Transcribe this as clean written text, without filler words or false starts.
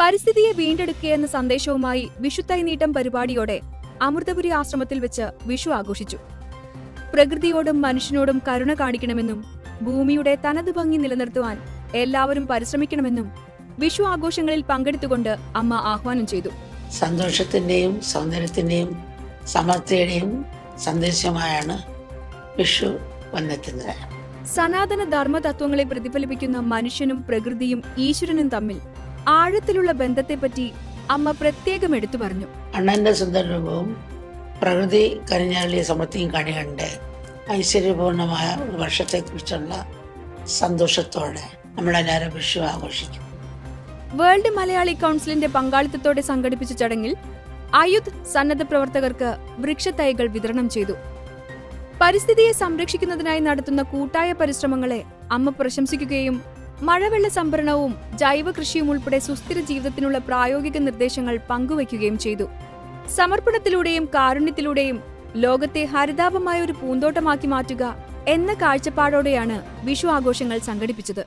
പരിസ്ഥിതിയെ വീണ്ടെടുക്കുകയെന്ന സന്ദേശവുമായി വിഷുത്തൈനീട്ടം പരിപാടിയോടെ അമൃതപുരി ആശ്രമത്തിൽ വെച്ച് വിഷു ആഘോഷിച്ചു. പ്രകൃതിയോടും മനുഷ്യനോടും കരുണ കാണിക്കണമെന്നും ഭൂമിയുടെ തനത് ഭംഗി നിലനിർത്തുവാൻ എല്ലാവരും പരിശ്രമിക്കണമെന്നും വിഷു ആഘോഷങ്ങളിൽ പങ്കെടുത്തുകൊണ്ട് അമ്മ ആഹ്വാനം ചെയ്തു. സന്തോഷത്തിന്റെയും സൗന്ദര്യത്തിന്റെയും സമൃദ്ധിയുടെയും സന്ദേശമായാണ് വിഷു വന്നെത്തുന്നത്. സനാതന ധർമ്മ തത്വങ്ങളെ പ്രതിഫലിപ്പിക്കുന്ന മനുഷ്യനും പ്രകൃതിയും ഈശ്വരനും തമ്മിൽ ആഴത്തിലുള്ള ബന്ധത്തെപ്പറ്റി അമ്മ പ്രത്യേകം എടുത്തു പറഞ്ഞു. അണ്ണന്റെ സുന്ദരരൂപവും പ്രകൃതി കനിഞ്ഞാലിയ സമൃദ്ധിയും കണികണ്ട് ഐശ്വര്യപൂർണമായ ഒരു വർഷത്തെക്കുറിച്ചുള്ള സന്തോഷത്തോടെ നമ്മളെല്ലാവരും വിഷു ആഘോഷിക്കും. വേൾഡ് മലയാളി കൗൺസിലിന്റെ പങ്കാളിത്തത്തോടെ സംഘടിപ്പിച്ച ചടങ്ങിൽ ആയുധ് സന്നദ്ധ പ്രവർത്തകർക്ക് വൃക്ഷത്തൈകൾ വിതരണം ചെയ്തു. പരിസ്ഥിതിയെ സംരക്ഷിക്കുന്നതിനായി നടത്തുന്ന കൂട്ടായ പരിശ്രമങ്ങളെ അമ്മ പ്രശംസിക്കുകയും മഴവെള്ള സംഭരണവും ജൈവ കൃഷിയും ഉൾപ്പെടെ സുസ്ഥിര ജീവിതത്തിനുള്ള പ്രായോഗിക നിർദ്ദേശങ്ങൾ പങ്കുവയ്ക്കുകയും ചെയ്തു. സമർപ്പണത്തിലൂടെയും കാരുണ്യത്തിലൂടെയും ലോകത്തെ ഹരിതാപമായ ഒരു പൂന്തോട്ടമാക്കി മാറ്റുക എന്ന കാഴ്ചപ്പാടോടെയാണ് വിഷു ആഘോഷങ്ങൾ സംഘടിപ്പിച്ചത്.